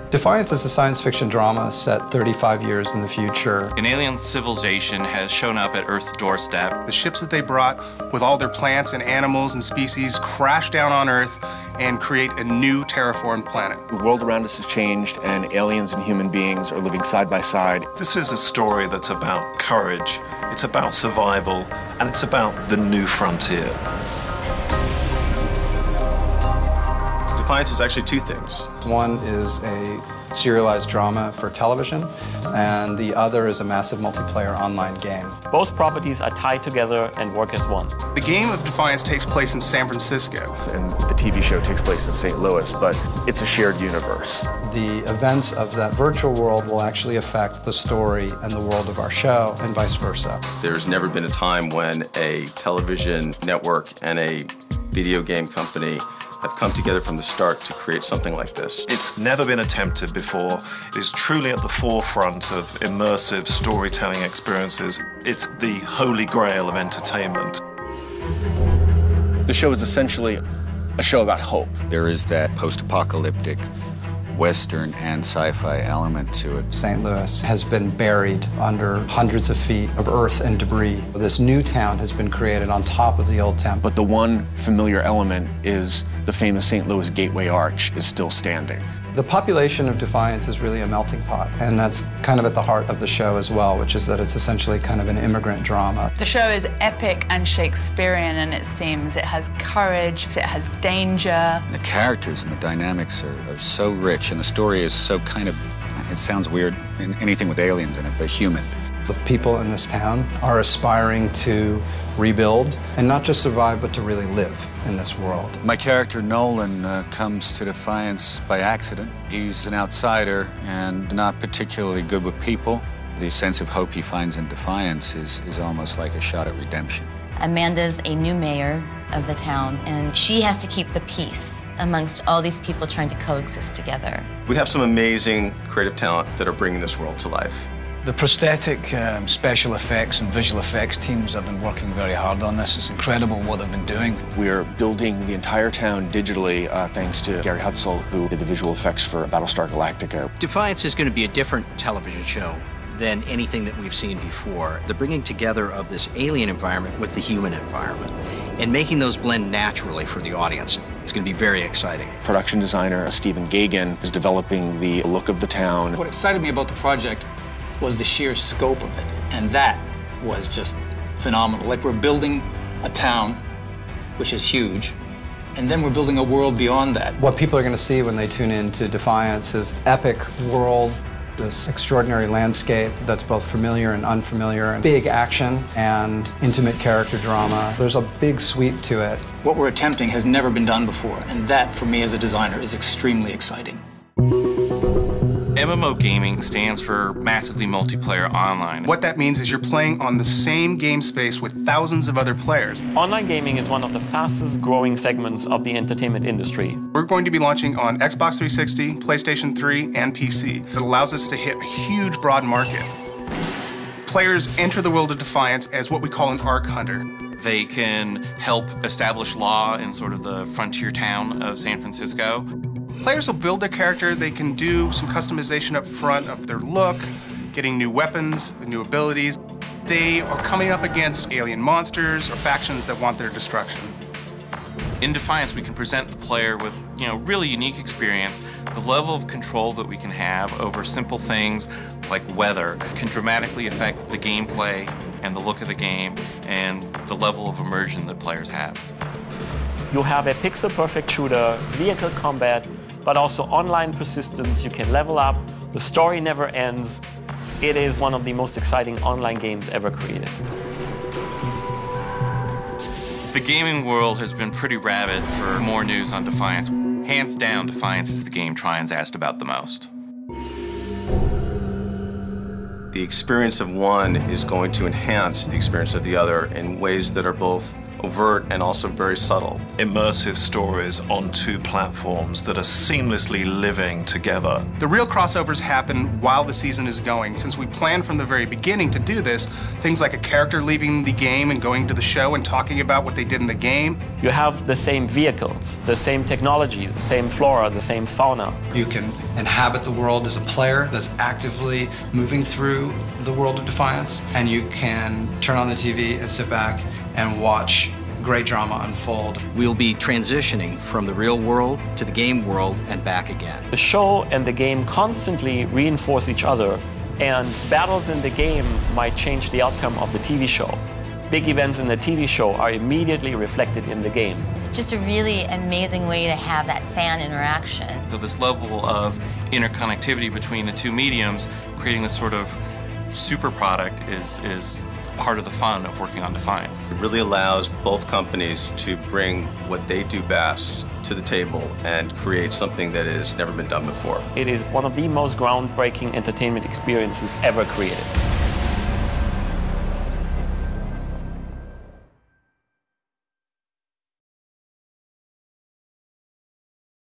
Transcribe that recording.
Defiance is a science fiction drama set 35 years in the future. An alien civilization has shown up at Earth's doorstep. The ships that they brought with all their plants and animals and species crash down on Earth and create a new terraformed planet. The world around us has changed, and aliens and human beings are living side by side. This is a story that's about courage, it's about survival, and it's about the new frontier. Defiance is actually two things. One is a serialized drama for television, and the other is a massive multiplayer online game. Both properties are tied together and work as one. The game of Defiance takes place in San Francisco. And the TV show takes place in St. Louis, but it's a shared universe. The events of that virtual world will actually affect the story and the world of our show, and vice versa. There's never been a time when a television network and a video game company have come together from the start to create something like this. It's never been attempted before. It is truly at the forefront of immersive storytelling experiences. It's the holy grail of entertainment. The show is essentially a show about hope. There is that post-apocalyptic Western and sci-fi element to it. St. Louis has been buried under hundreds of feet of earth and debris. This new town has been created on top of the old town. But the one familiar element is the famous St. Louis Gateway Arch is still standing. The population of Defiance is really a melting pot, and that's kind of at the heart of the show as well, which is that it's essentially kind of an immigrant drama. The show is epic and Shakespearean in its themes. It has courage, it has danger. The characters and the dynamics are so rich, and the story is so kind of, it sounds weird, anything with aliens in it, but human. The people in this town are aspiring to rebuild, and not just survive, but to really live in this world. My character, Nolan, comes to Defiance by accident. He's an outsider and not particularly good with people. The sense of hope he finds in Defiance is almost like a shot at redemption. Amanda's a new mayor of the town, and she has to keep the peace amongst all these people trying to coexist together. We have some amazing creative talent that are bringing this world to life. The prosthetic, special effects and visual effects teams have been working very hard on this. It's incredible what they've been doing. We're building the entire town digitally thanks to Gary Hutzel, who did the visual effects for Battlestar Galactica. Defiance is going to be a different television show than anything that we've seen before. The bringing together of this alien environment with the human environment and making those blend naturally for the audience. It's going to be very exciting. Production designer Stephen Gagan is developing the look of the town. What excited me about the project was the sheer scope of it, and that was just phenomenal. Like, we're building a town, which is huge, and then we're building a world beyond that. What people are going to see when they tune in to Defiance is epic world, this extraordinary landscape that's both familiar and unfamiliar, and big action and intimate character drama. There's a big sweep to it. What we're attempting has never been done before, and that, for me as a designer, is extremely exciting. MMO gaming stands for massively multiplayer online. What that means is you're playing on the same game space with thousands of other players. Online gaming is one of the fastest growing segments of the entertainment industry. We're going to be launching on Xbox 360, PlayStation 3, and PC. It allows us to hit a huge, broad market. Players enter the world of Defiance as what we call an arc hunter. They can help establish law in sort of the frontier town of San Francisco. Players will build their character. They can do some customization up front of their look, getting new weapons, new abilities. They are coming up against alien monsters or factions that want their destruction. In Defiance, we can present the player with, really unique experience. The level of control that we can have over simple things like weather can dramatically affect the gameplay and the look of the game and the level of immersion that players have. You have a pixel-perfect shooter, vehicle combat, but also online persistence. You can level up. The story never ends. It is one of the most exciting online games ever created. The gaming world has been pretty rabid for more news on Defiance. Hands down, Defiance is the game Tryon's asked about the most. The experience of one is going to enhance the experience of the other in ways that are both overt and also very subtle. Immersive stories on two platforms that are seamlessly living together. The real crossovers happen while the season is going. Since we planned from the very beginning to do this, things like a character leaving the game and going to the show and talking about what they did in the game. You have the same vehicles, the same technologies, the same flora, the same fauna. You can inhabit the world as a player that's actively moving through the world of Defiance, and you can turn on the TV and sit back and watch great drama unfold. We'll be transitioning from the real world to the game world and back again. The show and the game constantly reinforce each other, and battles in the game might change the outcome of the TV show. Big events in the TV show are immediately reflected in the game. It's just a really amazing way to have that fan interaction. So this level of interconnectivity between the two mediums, creating this sort of super product is part of the fun of working on Defiance. It really allows both companies to bring what they do best to the table and create something that has never been done before. It is one of the most groundbreaking entertainment experiences ever created.